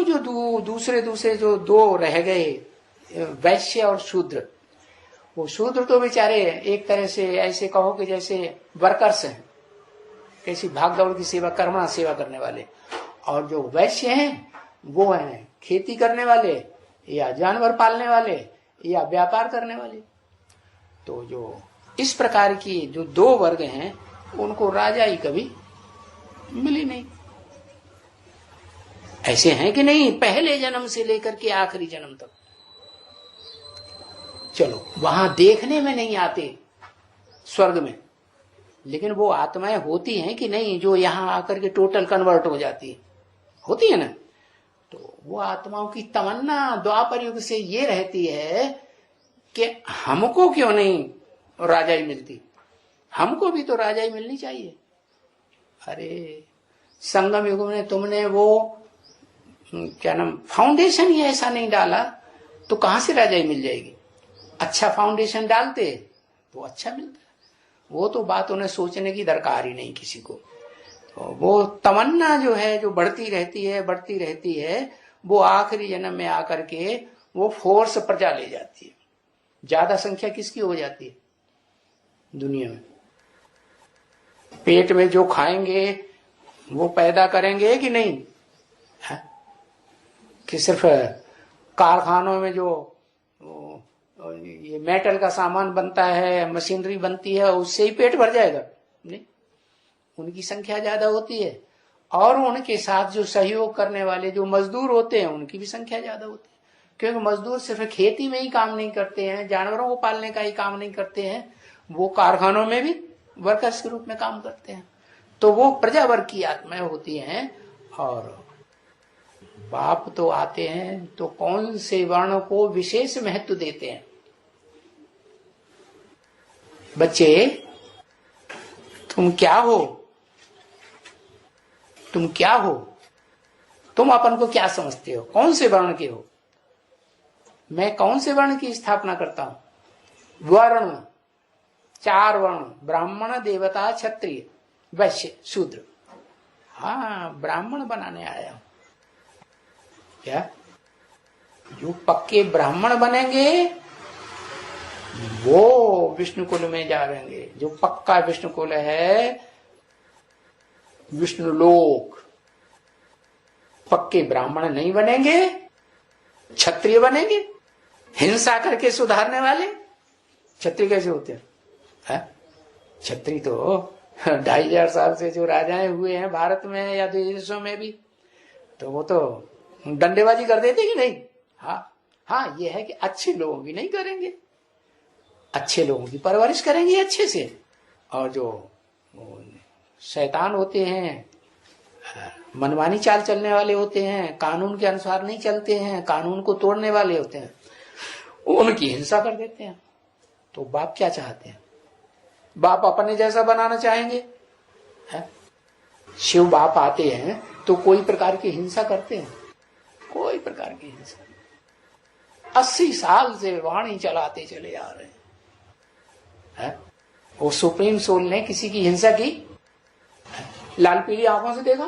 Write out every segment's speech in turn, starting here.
जो दूसरे दूसरे जो दो रह गए, वैश्य और शूद्र, वो शूद्र तो बेचारे एक तरह से ऐसे कहो कि जैसे वर्कर्स हैं, कैसी भाग दौड़ की सेवा, कर्मणा सेवा करने वाले। और जो वैश्य हैं वो हैं खेती करने वाले या जानवर पालने वाले या व्यापार करने वाले। तो जो इस प्रकार की जो दो वर्ग हैं उनको राजा ही कभी मिली नहीं। ऐसे हैं कि नहीं, पहले जन्म से लेकर के आखिरी जन्म तक। चलो वहां देखने में नहीं आते स्वर्ग में, लेकिन वो आत्माएं होती हैं कि नहीं जो यहां आकर के टोटल कन्वर्ट हो जाती है, होती है ना। तो वो आत्माओं की तमन्ना द्वापर युग से ये रहती है कि हमको क्यों नहीं राजाई मिलती, हमको भी तो राजाई मिलनी चाहिए। अरे संगम युग में तुमने वो क्या नाम फाउंडेशन ही ऐसा नहीं डाला तो कहां से राजाई मिल जाएगी। अच्छा फाउंडेशन डालते तो अच्छा मिलता। वो तो बात उन्हें सोचने की दरकार ही नहीं किसी को। तो वो तमन्ना जो है जो बढ़ती रहती है, वो आखिरी जन्म में आकर के वो फोर्स प्रजा ले जाती है। ज्यादा संख्या किसकी हो जाती है दुनिया में? पेट में जो खाएंगे वो पैदा करेंगे कि नहीं है? कि सिर्फ कारखानों में जो ये मेटल का सामान बनता है, मशीनरी बनती है, उससे ही पेट भर जाएगा? नहीं, उनकी संख्या ज्यादा होती है। और उनके साथ जो सहयोग करने वाले जो मजदूर होते हैं उनकी भी संख्या ज्यादा होती है। क्योंकि मजदूर सिर्फ खेती में ही काम नहीं करते हैं, जानवरों को पालने का ही काम नहीं करते हैं, वो कारखानों में भी वर्कर्स के रूप में काम करते हैं। तो वो प्रजा वर्ग की आत्माएं होती हैं। और बाप तो आते हैं तो कौन से वर्ण को विशेष महत्व देते हैं? बच्चे तुम क्या हो, तुम क्या हो, तुम अपन को क्या समझते हो, कौन से वर्ण के हो? मैं कौन से वर्ण की स्थापना करता हूं? वर्ण, चार वर्ण, ब्राह्मण, देवता, क्षत्रिय, वैश्य, शूद्र। हाँ, ब्राह्मण बनाने आया हूं। क्या जो पक्के ब्राह्मण बनेंगे वो विष्णु कुल में जाएंगे। जो पक्का विष्णु कुल है, विष्णु लोक। पक्के ब्राह्मण नहीं बनेंगे, क्षत्रिय बनेंगे, हिंसा करके सुधारने वाले। क्षत्रिय कैसे होते हैं? क्षत्रिय तो 2500 साल से जो राजाएं हुए हैं भारत में या देशों में भी, तो वो तो डंडेबाजी कर देते कि नहीं? हाँ, ये है कि अच्छे लोगों की नहीं करेंगे, अच्छे लोगों की परवरिश करेंगे अच्छे से। और जो शैतान होते हैं, मनमानी चाल चलने वाले होते हैं, कानून के अनुसार नहीं चलते हैं, कानून को तोड़ने वाले होते हैं, उनकी हिंसा कर देते हैं। तो बाप क्या चाहते हैं? बाप अपने जैसा बनाना चाहेंगे? शिव बाप आते हैं तो कोई प्रकार की हिंसा करते हैं? कोई प्रकार की हिंसा। 80 साल से वाणी चलाते चले आ रहे हैं। वो सुप्रीम सोल ने किसी की हिंसा की? लाल पीली आंखों से देखा?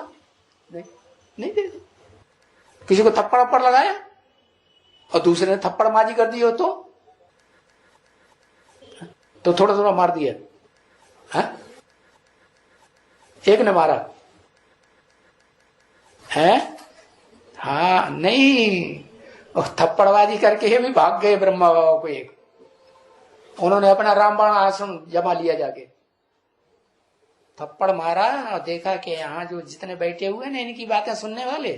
नहीं देखा। किसी को थप्पड़ अप्पड़ लगाया और दूसरे ने थप्पड़ माजी कर दी हो तो थोड़ा थोड़ा मार दिया है? एक ने मारा है? हाँ, नहीं, और थप्पड़बाजी करके ही भी भाग गए ब्रह्मा बाबा को। एक उन्होंने अपना रामबाण आश्रम जमा लिया, जाके थप्पड़ मारा और देखा कि यहाँ जो जितने बैठे हुए ना इनकी बातें सुनने वाले,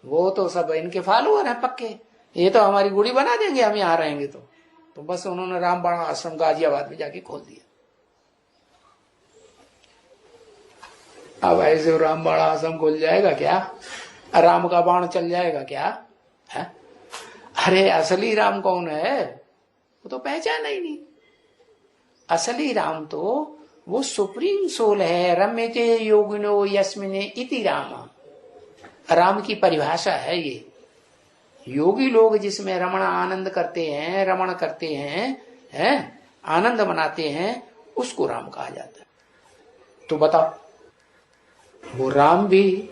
वो तो सब इनके फॉलोअर हैं पक्के, ये तो हमारी गुड़ी बना देंगे हम यहाँ रहेंगे। तो बस उन्होंने रामबाण आश्रम गाजियाबाद में जाके खोल दिया। अब ऐसे रामबाण आश्रम खोल जाएगा क्या? राम का बाण चल जाएगा क्या? है? अरे असली राम कौन है वो तो पहचाना ही नहीं। असली राम तो वो सुप्रीम सोल है। रम्यते योगिनो यस्मिने इति राम, राम की परिभाषा है ये। योगी लोग जिसमें रमण आनंद करते हैं, रमण करते हैं, आनंद मनाते हैं, उसको राम कहा जाता है। तो बताओ, वो राम भी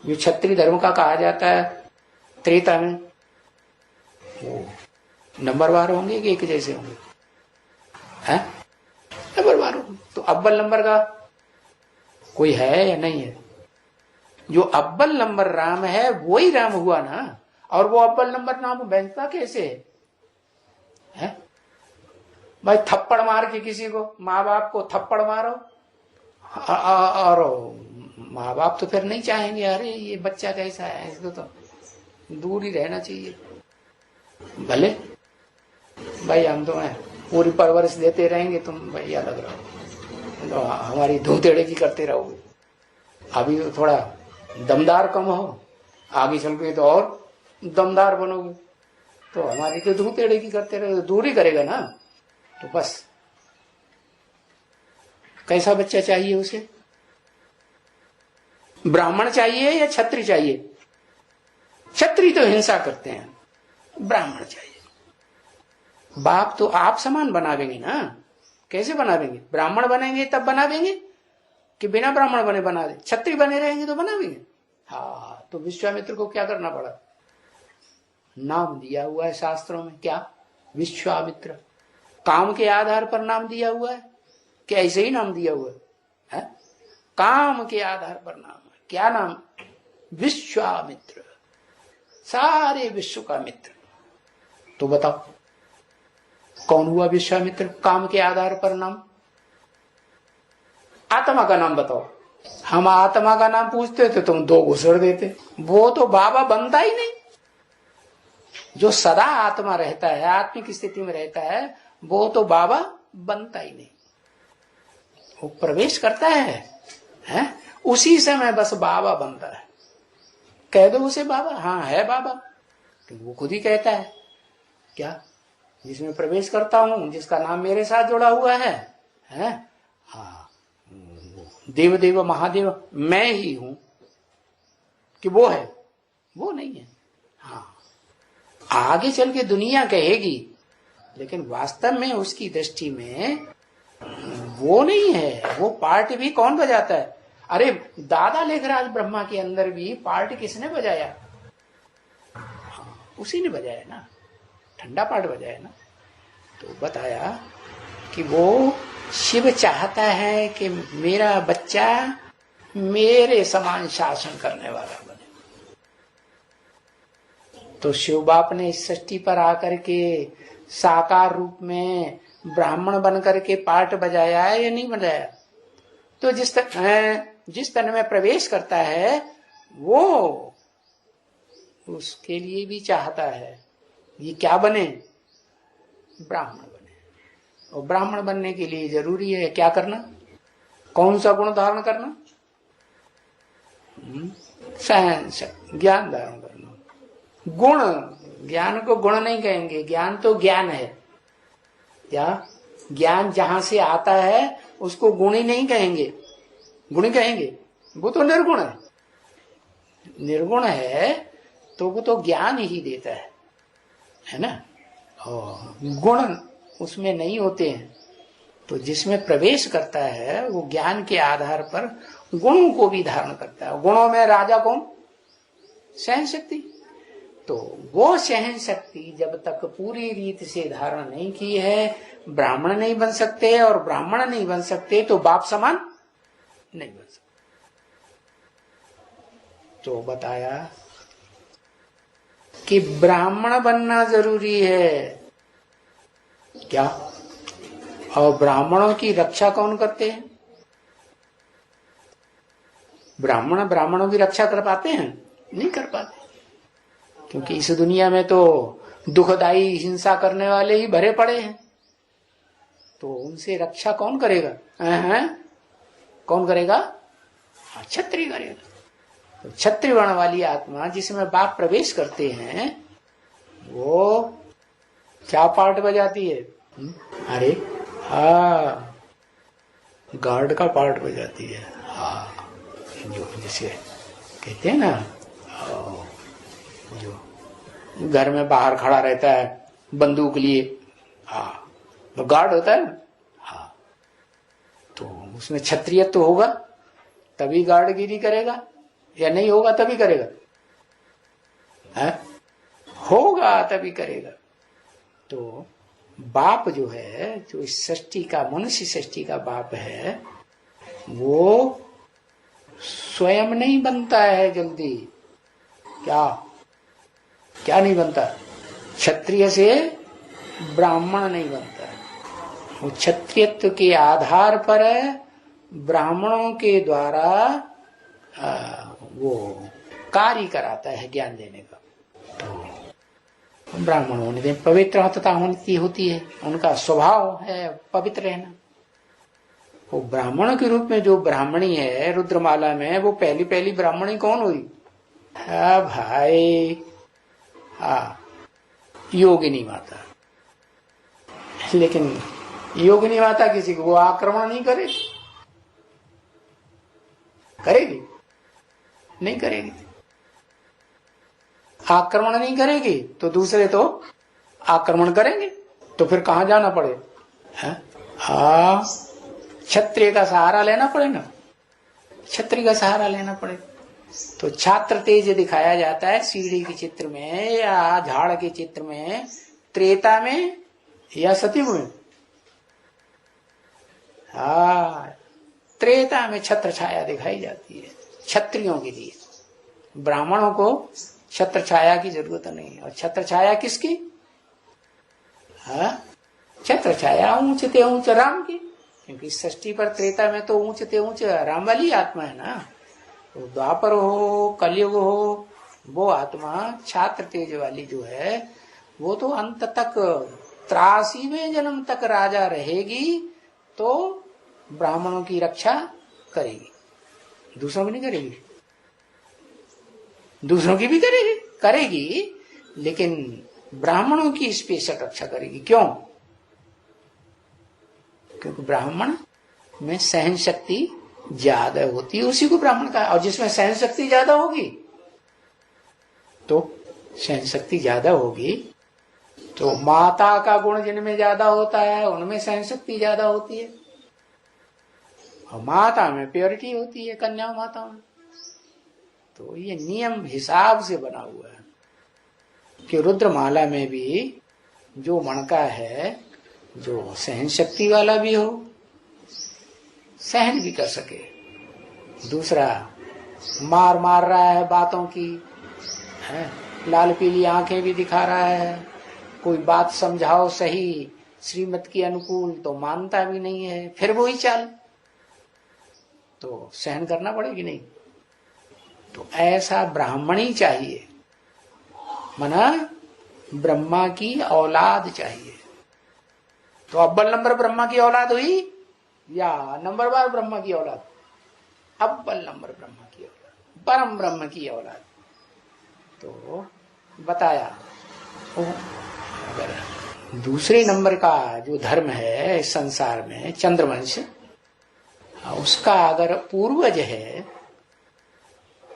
जो क्षत्रिय धर्म का कहा जाता है, त्रेता में वो नंबरवार होंगे कि एक जैसे होंगे? हैं? नंबरवार होंगे। तो अव्वल नंबर का कोई है या नहीं है? जो अव्वल नंबर राम है वो ही राम हुआ ना। और वो अव्वल नंबर नाम बनता कैसे है? भाई थप्पड़ मार के किसी को, माँ बाप को थप्पड़ मारो और माँ बाप तो फिर नहीं चाहेंगे अरे ये बच्चा कैसा है, इसको तो दूर ही रहना चाहिए। भले भाई हम तो पूरी परवरिश देते रहेंगे, तुम भाई अलग रहो, तो हमारी धूतेड़े की करते रहोगे। अभी तो थोड़ा दमदार कम हो, आगे चल के तो और दमदार बनोगे, तो हमारी तो धूतेड़े की करते रहोगे, दूर ही करेगा ना। तो बस कैसा बच्चा चाहिए उसे? ब्राह्मण चाहिए या क्षत्रिय चाहिए? क्षत्रिय तो हिंसा करते हैं, ब्राह्मण चाहिए। बाप तो आप समान बनावेंगे ना। कैसे बनावेंगे? ब्राह्मण बनेंगे तब बनावेंगे कि बिना ब्राह्मण बने बना दे? क्षत्रिय बने रहेंगे तो बनावेंगे। हाँ, तो विश्वामित्र को क्या करना पड़ा? नाम दिया हुआ है शास्त्रों में, क्या? विश्वामित्र। काम के आधार पर नाम दिया हुआ है कि ऐसे ही नाम दिया हुआ है? काम के आधार पर नाम है। क्या नाम? विश्वामित्र, सारे विश्व का मित्र। तो बताओ कौन हुआ विश्वामित्र? काम के आधार पर नाम। आत्मा का नाम बताओ। हम आत्मा का नाम पूछते थे, तुम दो घुसड़ देते। वो तो बाबा बनता ही नहीं। जो सदा आत्मा रहता है, आत्मिक स्थिति में रहता है, वो तो बाबा बनता ही नहीं। वो प्रवेश करता है? उसी समय बस बाबा बनता है। कह दो उसे बाबा, हाँ है बाबा, तो वो खुद ही कहता है क्या? जिसमें प्रवेश करता हूं, जिसका नाम मेरे साथ जुड़ा हुआ है? हाँ, देव देव महादेव मैं ही हूं कि वो है? वो नहीं है। हाँ, आगे चल के दुनिया कहेगी, लेकिन वास्तव में उसकी दृष्टि में वो नहीं है। वो पार्ट भी कौन बजाता है? अरे दादा लेखराज ब्रह्मा के अंदर भी पार्ट किसने बजाया? उसी ने बजाया ना, ठंडा पार्ट बजाया ना। तो बताया कि वो शिव चाहता है कि मेरा बच्चा मेरे समान शासन करने वाला बने। तो शिव बाप ने इस सृष्टि पर आकर के साकार रूप में ब्राह्मण बनकर के पार्ट बजाया है या नहीं बजाया? तो जिस तन में प्रवेश करता है वो उसके लिए भी चाहता है ये क्या बने? ब्राह्मण बने। और ब्राह्मण बनने के लिए जरूरी है क्या करना? कौन सा गुण धारण करना? सहन, ज्ञान धारण करना। गुण, ज्ञान को गुण नहीं कहेंगे, ज्ञान तो ज्ञान है। क्या? ज्ञान जहां से आता है उसको गुण ही नहीं कहेंगे, गुण कहेंगे? वो तो निर्गुण है। निर्गुण है तो वो तो ज्ञान ही देता है ना। गुण उसमें नहीं होते हैं। तो जिसमें प्रवेश करता है वो ज्ञान के आधार पर गुणों को भी धारण करता है। गुणों में राजा कौन? सहन शक्ति। तो वो सहन शक्ति जब तक पूरी रीत से धारण नहीं की है, ब्राह्मण नहीं बन सकते। और ब्राह्मण नहीं बन सकते तो बाप समान नहीं बन सकते। तो बताया कि ब्राह्मण बनना जरूरी है। क्या? और ब्राह्मणों की रक्षा कौन करते हैं? ब्राह्मणों की रक्षा कर पाते हैं? नहीं कर पाते, क्योंकि इस दुनिया में तो दुखदाई हिंसा करने वाले ही भरे पड़े हैं। तो उनसे रक्षा कौन करेगा? कौन करेगा? क्षत्रिय करेगा। तो क्षत्रिय वर्ण वाली आत्मा जिसमें बाप प्रवेश करते हैं वो क्या पार्ट बजाती है? अरे हाँ, गार्ड का पार्ट बजाती है। हाँ, जो जिसे कहते हैं ना, जो घर में बाहर खड़ा रहता है बंदूक लिए, हाँ, तो गार्ड होता है ना। हाँ, तो उसमें क्षत्रियत्व तो होगा तभी गार्डगिरी करेगा, या नहीं होगा तभी करेगा? है? होगा तभी करेगा। तो बाप जो है, जो इस सृष्टि का, मनुष्य सृष्टि का बाप है, वो स्वयं नहीं बनता है जल्दी। क्या क्या नहीं बनता? क्षत्रिय से ब्राह्मण नहीं बनता। वो क्षत्रियत्व के आधार पर ब्राह्मणों के द्वारा वो कार्य कराता है ज्ञान देने का। तो ब्राह्मण होने दें, पवित्रता होती है, उनका स्वभाव है पवित्र रहना। वो ब्राह्मण के रूप में जो ब्राह्मणी है रुद्रमाला में, वो पहली पहली ब्राह्मणी कौन हुई? हाँ भाई, हाँ, योगिनी माता। लेकिन योगिनी माता किसी को वो आक्रमण नहीं करेगी, करेगी? नहीं करेगी। आक्रमण नहीं करेगी तो दूसरे तो आक्रमण करेंगे, तो फिर कहां जाना पड़े? क्षत्रिय का सहारा लेना पड़े ना, क्षत्रिय का सहारा लेना पड़े। तो छात्र तेज दिखाया जाता है सीढ़ी के चित्र में या झाड़ के चित्र में, त्रेता में या सतयुग में? त्रेता में छत्र छाया दिखाई जाती है क्षत्रियों के लिए। ब्राह्मणों को छत्र छाया की जरूरत नहीं। और छत्र छाया किसकी? छत्र छाया ऊंचते ऊंच राम की, क्योंकि सृष्टि पर त्रेता में तो ऊंचते ऊंच राम वाली आत्मा है ना। तो द्वापर हो, कलयुग हो, वो आत्मा छात्र तेज वाली जो है, वो तो अंत तक 83वें जन्म तक राजा रहेगी, तो ब्राह्मणों की रक्षा करेगी, दूसरों की नहीं करेगी। दूसरों की भी करेगी, लेकिन ब्राह्मणों की स्पेशल रक्षा करेगी। क्यों? क्योंकि ब्राह्मण में सहन शक्ति ज्यादा होती है, उसी को ब्राह्मण का। और जिसमें सहन शक्ति ज्यादा होगी, तो सहन शक्ति ज्यादा होगी तो माता का गुण जिनमें ज्यादा होता है उनमें सहन शक्ति ज्यादा होती है। और माता में प्योरिटी होती है, कन्या माता में। तो ये नियम हिसाब से बना हुआ है कि रुद्रमाला में भी जो मणका है, जो सहन शक्ति वाला भी हो, सहन भी कर सके। दूसरा मार रहा है बातों की, है, लाल पीली आंखें भी दिखा रहा है, कोई बात समझाओ सही श्रीमत के अनुकूल तो मानता भी नहीं है, फिर वही चाल, तो सहन करना पड़ेगी नहीं। तो ऐसा ब्राह्मण ही चाहिए, मना ब्रह्मा की औलाद चाहिए। तो अव्वल नंबर ब्रह्मा की औलाद हुई या नंबर बार ब्रह्मा की औलाद? अव्वल नंबर ब्रह्मा की औलाद, परम ब्रह्म की औलाद। तो बताया अगर दूसरे नंबर का जो धर्म है इस संसार में, चंद्रवंश, उसका अगर पूर्वज है,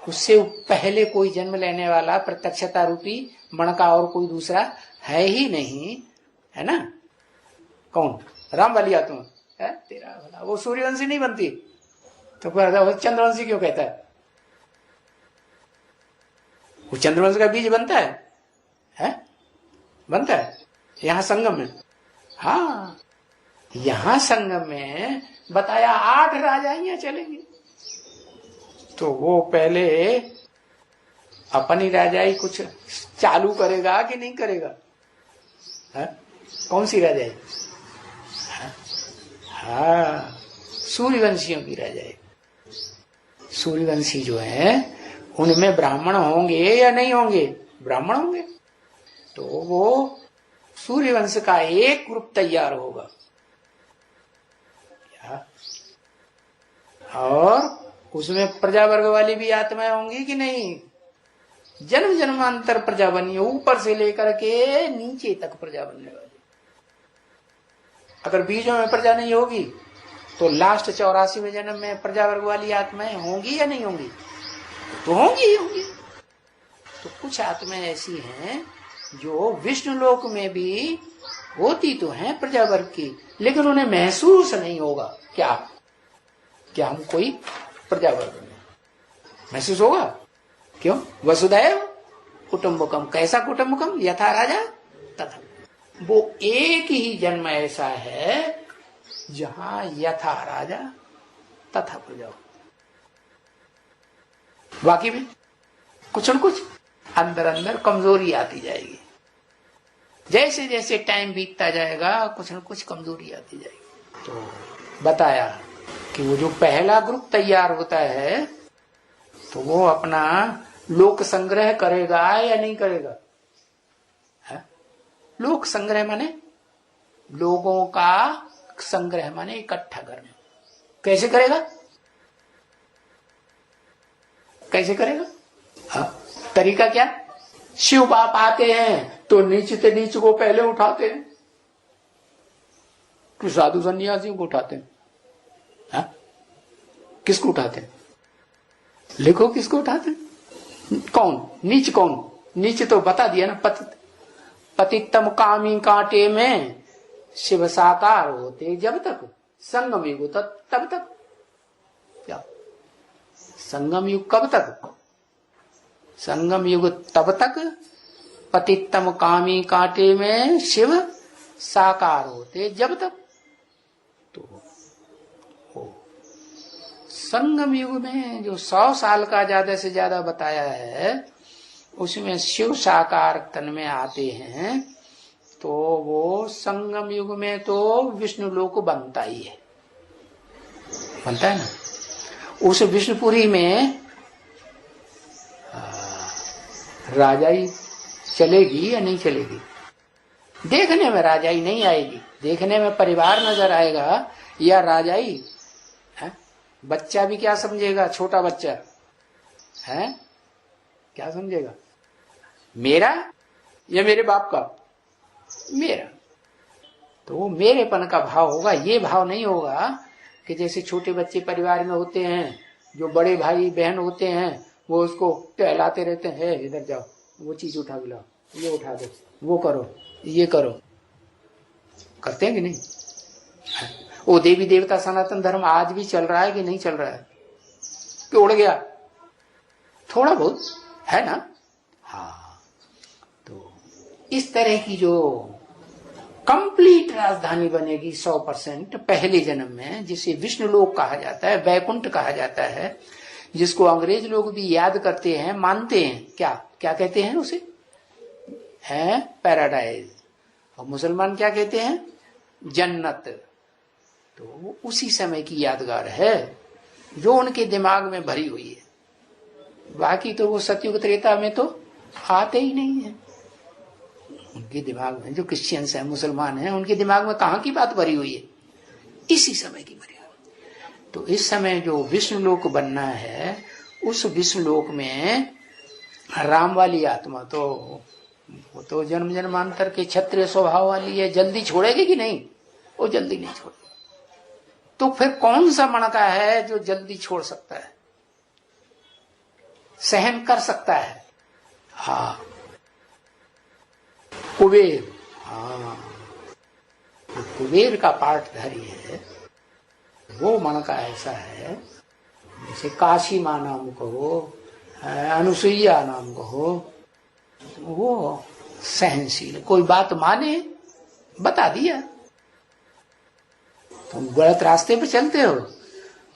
उससे पहले कोई जन्म लेने वाला प्रत्यक्षता रूपी मणका और कोई दूसरा है ही नहीं, है ना? कौन? राम वाली आत्मा है तेरा भला। वो सूर्यवंशी नहीं बनती तो फिर चंद्रवंशी क्यों कहता है? वो चंद्रवंश का बीज बनता है? बनता है यहां संगम में। हाँ, यहां संगम में बताया 8 राजाइयां चलेंगी, तो वो पहले अपनी राजाई कुछ चालू करेगा कि नहीं करेगा? कौन सी राजाई? हाँ, सूर्यवंशियों की राजाई। सूर्यवंशी जो है उनमें ब्राह्मण होंगे या नहीं होंगे? ब्राह्मण होंगे। तो वो सूर्यवंश का एक ग्रुप तैयार होगा, और उसमें प्रजावर्ग वाली भी आत्माएं होंगी कि नहीं? जन्म जन्मांतर प्रजा बनी, ऊपर से लेकर के नीचे तक प्रजा बनने वाली। अगर बीजों में प्रजा नहीं होगी तो लास्ट 84वें जन्म में प्रजावर्ग वाली आत्माएं होंगी या नहीं होंगी? तो होंगी। तो कुछ आत्माएं ऐसी हैं जो विष्णु लोक में भी होती तो हैं प्रजावर्ग की, लेकिन उन्हें महसूस नहीं होगा। क्या हम कोई प्रजावर्ग में महसूस होगा? क्यों? वसुदैव कुटुंबकम। कैसा कुटुंबकम? यथा राजा तथा। वो एक ही जन्म ऐसा है जहां यथा राजा तथा प्रजा। बाकी में कुछ न कुछ अंदर अंदर कमजोरी आती जाएगी। जैसे जैसे टाइम बीतता जाएगा कुछ न कुछ कमजोरी आती जाएगी। तो बताया कि वो जो पहला ग्रुप तैयार होता है तो वो अपना लोक संग्रह करेगा या नहीं करेगा? है? लोक संग्रह माने लोगों का संग्रह माने इकट्ठा करना। कैसे करेगा? कैसे करेगा? तरीका क्या? शिव बाप आते हैं तो नीच से नीच को पहले उठाते हैं, तो साधु सन्यासियों को उठाते हैं। हा? किसको उठाते हैं? लिखो किसको उठाते हैं? कौन नीच? कौन नीच? तो बता दिया ना, पतितम कामी कांटे में शिव साकार होते जब तक संगम युग तब तक। क्या संगम युग कब तक? संगम युग तब तक पतितम कामी कांटे में शिव साकार होते जब तक। तो संगम युग में जो 100 साल का ज्यादा से ज्यादा बताया है उसमें शिव साकार तन में आते हैं, तो वो संगम युग में तो विष्णु लोक बनता ही है, बनता है ना। उस विष्णुपुरी में राजाई चलेगी या नहीं चलेगी? देखने में राजाई नहीं आएगी, देखने में परिवार नजर आएगा या राजाई है? बच्चा भी क्या समझेगा? छोटा बच्चा है क्या समझेगा? मेरा या मेरे बाप का? मेरा। तो वो मेरेपन का भाव होगा, ये भाव नहीं होगा कि जैसे छोटे बच्चे परिवार में होते हैं, जो बड़े भाई बहन होते हैं वो उसको टहलाते रहते हैं, इधर जाओ, वो चीज उठा के लाओ, ये उठा दो, वो करो, ये करो। करते हैं कि नहीं? वो देवी देवता सनातन धर्म आज भी चल रहा है कि नहीं चल रहा है? कि उड़ गया? थोड़ा बहुत है ना। हाँ, तो इस तरह की जो कंप्लीट राजधानी बनेगी 100% पहले जन्म में, जिसे विष्णु लोक कहा जाता है, वैकुंठ कहा जाता है, जिसको अंग्रेज लोग भी याद करते हैं, मानते हैं। क्या क्या कहते हैं उसे? है पैराडाइज। और मुसलमान क्या कहते हैं? जन्नत। तो वो उसी समय की यादगार है जो उनके दिमाग में भरी हुई है। बाकी तो वो सतयुग त्रेता में तो आते ही नहीं है उनके दिमाग में। जो क्रिश्चियंस हैं, मुसलमान हैं, उनके दिमाग में कहाँ की बात भरी हुई है? इसी समय की भरी हुई। तो इस समय जो विष्णु लोक बनना है, उस विष्णु लोक में राम वाली आत्मा तो वो तो जन्म जन्मांतर के क्षत्रिय स्वभाव वाली है, जल्दी छोड़ेगी कि नहीं? वो जल्दी नहीं छोड़ेगी। तो फिर कौन सा मणका है जो जल्दी छोड़ सकता है, सहन कर सकता है? हाँ, कुबेर। हाँ, कुबेर का पाठधारी है वो मणका ऐसा है, जैसे काशी माँ नाम कहो, अनुसुईया नाम कहो, वो सहनशील। कोई बात माने, बता दिया। तुम गलत रास्ते पे चलते हो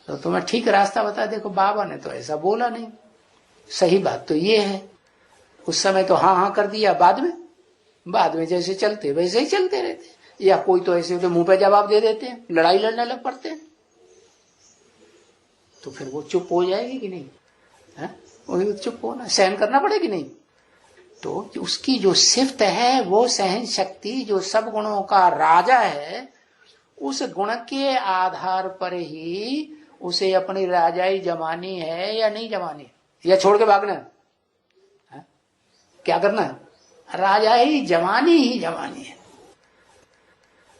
तो तुम्हें ठीक रास्ता बता, देखो बाबा ने तो ऐसा बोला नहीं, सही बात तो ये है। उस समय तो हाँ हाँ कर दिया, बाद में जैसे चलते वैसे ही चलते रहते। या कोई तो ऐसे तो मुंह पे जवाब दे देते हैं, लड़ाई लड़ने लग पड़ते हैं। तो फिर वो चुप हो जाएगी कि नहीं? है? वही चुप होना, सहन करना पड़ेगी नहीं? तो उसकी जो सिफ्त है वो सहन शक्ति, जो सब गुणों का राजा है, उस गुण के आधार पर ही उसे अपनी राजाई जमानी है या नहीं जमानी, या छोड़ के भागना है? क्या करना है? राजाई जमानी ही जमानी है।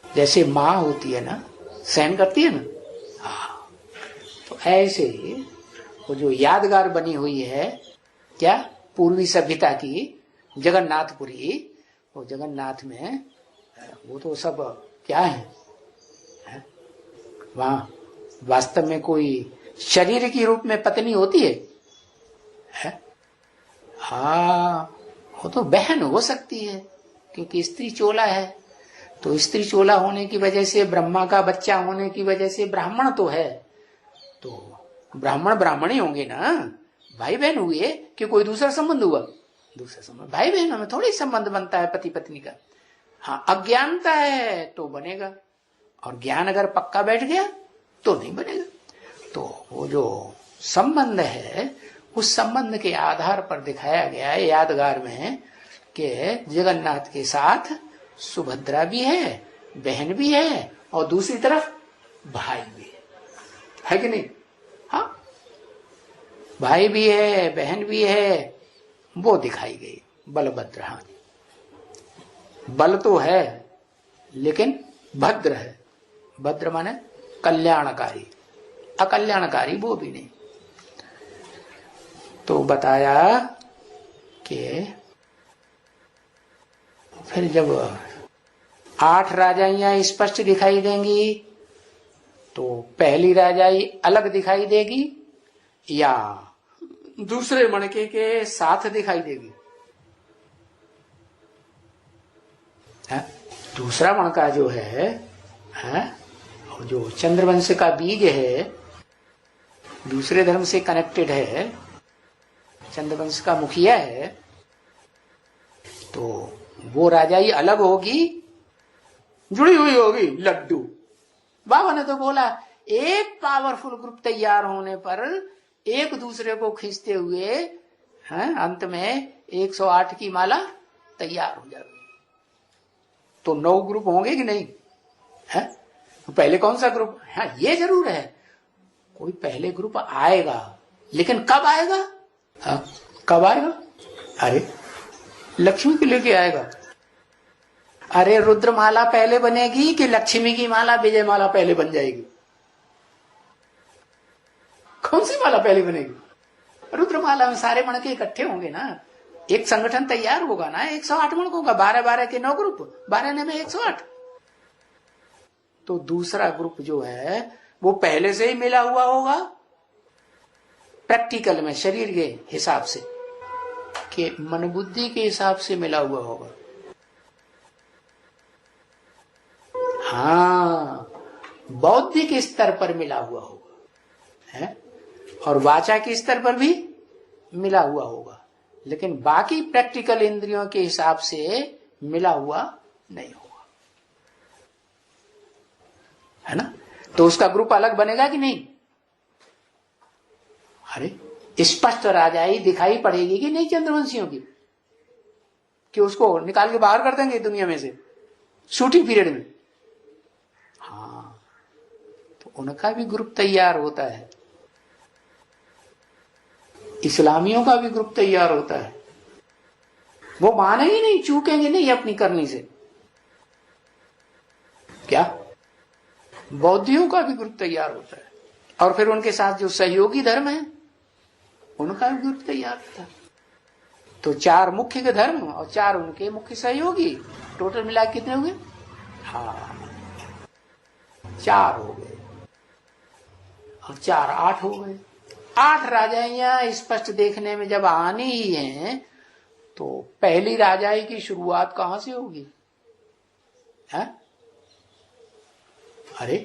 जैसे माँ होती है ना, सहन करती है ना, हाँ, तो ऐसे ही वो जो यादगार बनी हुई है क्या पूर्वी सभ्यता की, जगन्नाथपुरी, वो जगन्नाथ में वो तो सब क्या है? वहां वास्तव में कोई शरीर की रूप में पत्नी होती है? हाँ, वो तो बहन हो सकती है, क्योंकि स्त्री चोला है। तो स्त्री चोला होने की वजह से, ब्रह्मा का बच्चा होने की वजह से ब्राह्मण तो है, तो ब्राह्मण ब्राह्मण ही होंगे ना, भाई बहन हुए कि कोई दूसरा संबंध हुआ? दूसरा संबंध। भाई बहनों में थोड़ी संबंध बनता है पति पत्नी का। हाँ, अज्ञानता है तो बनेगा, और ज्ञान अगर पक्का बैठ गया तो नहीं बनेगा। तो वो जो संबंध है, उस संबंध के आधार पर दिखाया गया है यादगार में कि जगन्नाथ के साथ सुभद्रा भी है, बहन भी है, और दूसरी तरफ भाई भी है कि नहीं? हाँ, भाई भी है, बहन भी है, वो दिखाई गई बलभद्र। हाँ, बल तो है लेकिन भद्र है। भद्र माने कल्याणकारी, अकल्याणकारी वो भी नहीं। तो बताया कि फिर जब 8 राजाइयां स्पष्ट दिखाई देंगी तो पहली राजाई अलग दिखाई देगी या दूसरे मणके के साथ दिखाई देगी? दूसरा मणका जो है, जो चंद्रवंश का बीज है, दूसरे धर्म से कनेक्टेड है, चंद्रवंश का मुखिया है, तो वो राजाई अलग होगी, जुड़ी हुई होगी लड्डू। बाबा ने तो बोला एक पावरफुल ग्रुप तैयार होने पर एक दूसरे को खींचते हुए अंत में 108 की माला तैयार हो जाएगी। तो 9 ग्रुप होंगे कि नहीं? है तो पहले कौन सा ग्रुप? हाँ, ये जरूर है कोई पहले ग्रुप आएगा, लेकिन कब आएगा? हाँ, कब आएगा? अरे लक्ष्मी को लेके आएगा। अरे रुद्रमाला पहले बनेगी कि लक्ष्मी की माला, विजय माला पहले बन जाएगी? कौन सी माला पहले बनेगी? रुद्रमाला में सारे मणके इकट्ठे होंगे ना, एक संगठन तैयार होगा ना। 108 मणकों का 12-12 के 9 ग्रुप, 12 ने में 108। तो दूसरा ग्रुप जो है वो पहले से ही मिला हुआ होगा प्रैक्टिकल में, शरीर के हिसाब से, कि मन बुद्धि के हिसाब से मिला हुआ होगा। हाँ, बौद्धिक स्तर पर मिला हुआ होगा है, और वाचा के स्तर पर भी मिला हुआ होगा, लेकिन बाकी प्रैक्टिकल इंद्रियों के हिसाब से मिला हुआ नहीं होगा, है ना? तो उसका ग्रुप अलग बनेगा कि नहीं? अरे स्पष्ट राजाई दिखाई पड़ेगी कि नहीं चंद्रवंशियों की, कि उसको निकाल के बाहर कर देंगे दुनिया में से शूटिंग पीरियड में? हाँ, तो उनका भी ग्रुप तैयार होता है, इस्लामियों का भी ग्रुप तैयार होता है। वो मानेंगे नहीं, चूकेंगे नहीं अपनी करनी से। क्या? बौद्धियों का भी ग्रुप तैयार होता है, और फिर उनके साथ जो सहयोगी धर्म है उनका भी ग्रुप तैयार होता है। तो 4 मुख्य के धर्म और 4 उनके मुख्य सहयोगी, टोटल मिला कितने हुए? हाँ, 4 हो गए, और 4 8 हो गए। 8 राजाइयां स्पष्ट देखने में जब आनी ही हैं, तो पहली राजाई की शुरुआत कहां से होगी? है? अरे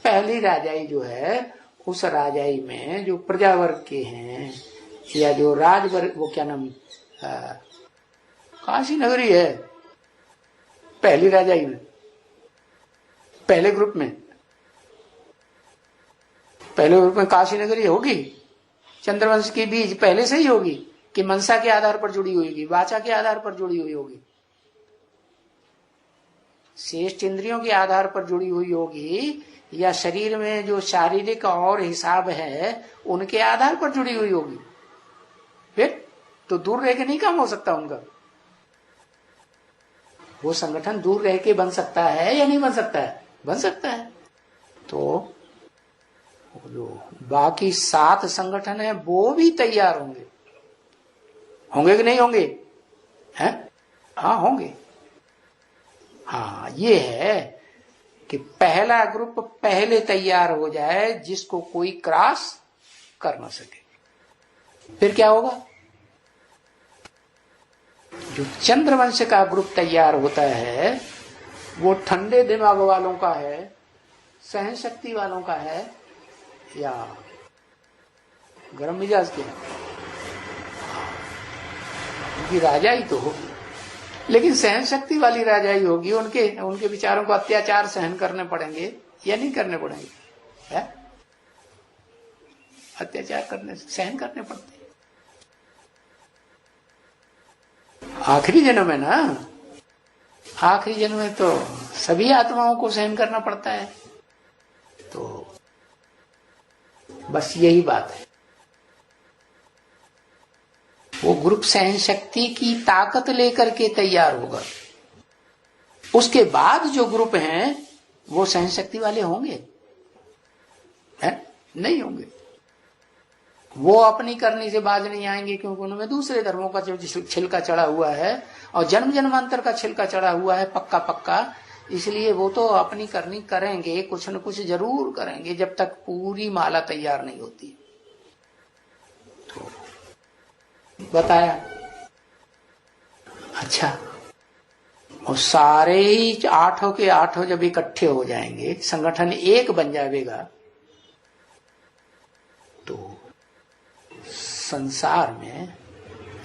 पहली राजाई जो है, उस राजाई में जो प्रजावर्ग के हैं या जो राजवर्ग, वो क्या नाम, काशी नगरी है पहली राजाई में, पहले ग्रुप में, पहले ग्रुप में काशी नगरी होगी। चंद्रवंश की बीज पहले से ही होगी कि मनसा के आधार पर जुड़ी हुई होगी, वाचा के आधार पर जुड़ी हुई होगी, श्रेष्ठ इंद्रियों के आधार पर जुड़ी हुई होगी, या शरीर में जो शारीरिक और हिसाब है उनके आधार पर जुड़ी हुई होगी? फिर तो दूर रह के नहीं काम हो सकता उनका। वो संगठन दूर रह के बन सकता है या नहीं बन सकता है? बन सकता है। तो जो बाकी 7 संगठन है वो भी तैयार होंगे, होंगे कि नहीं होंगे? हैं? हाँ, होंगे। हाँ, ये है कि पहला ग्रुप पहले तैयार हो जाए, जिसको कोई क्रॉस कर ना सके। फिर क्या होगा? जो चंद्रवंश का ग्रुप तैयार होता है वो ठंडे दिमाग वालों का है, सहन शक्ति वालों का है, या गरम मिजाज के? उनकी राजाई तो होगी, लेकिन सहन शक्ति वाली राजाई होगी। उनके विचारों को अत्याचार सहन करने पड़ेंगे या नहीं करने पड़ेंगे? है? अत्याचार करने सहन करने पड़ते हैं। आखिरी जन्म है ना, आखिरी जन्म में तो सभी आत्माओं को सहन करना पड़ता है। तो बस यही बात है। वो ग्रुप सहन शक्ति की ताकत लेकर के तैयार होगा। उसके बाद जो ग्रुप हैं वो सहन शक्ति वाले होंगे? है? नहीं होंगे। वो अपनी करनी से बाज नहीं आएंगे, क्योंकि उनमें दूसरे धर्मों का जो छिलका चढ़ा हुआ है और जन्म जन्मांतर का छिलका चढ़ा हुआ है पक्का पक्का, इसलिए वो तो अपनी करनी करेंगे, कुछ न कुछ जरूर करेंगे जब तक पूरी माला तैयार नहीं होती। तो बताया। अच्छा, और सारे ही आठों के आठों जब इकट्ठे हो जाएंगे, संगठन एक बन जाएगा, तो संसार में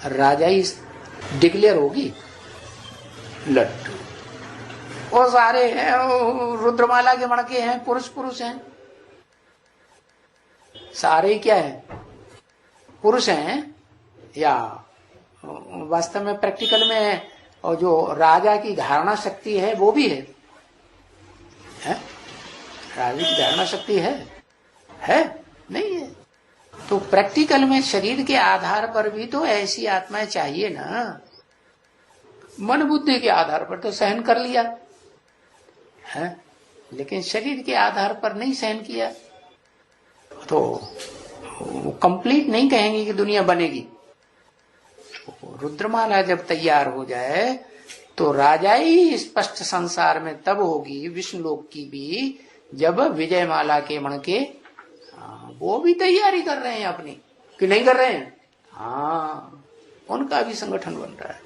राजाई डिक्लेयर होगी। लड्डू वो सारे हैं, रुद्रमाला के मणके हैं, पुरुष हैं, सारे क्या हैं? पुरुष हैं। या वास्तव में प्रैक्टिकल में और जो राजा की धारणा शक्ति है वो भी है? राजा की धारणा शक्ति है? नहीं है। तो प्रैक्टिकल में शरीर के आधार पर भी तो ऐसी आत्माएं चाहिए ना। मन बुद्धि के आधार पर तो सहन कर लिया है, लेकिन शरीर के आधार पर नहीं सहन किया तो कंप्लीट नहीं कहेंगे कि दुनिया बनेगी। रुद्रमाला जब तैयार हो जाए तो राजाई स्पष्ट संसार में तब होगी, विष्णुलोक की भी, जब विजयमाला के मणके वो भी तैयारी कर रहे हैं अपनी, कि नहीं कर रहे हैं? हाँ, उनका भी संगठन बन रहा है।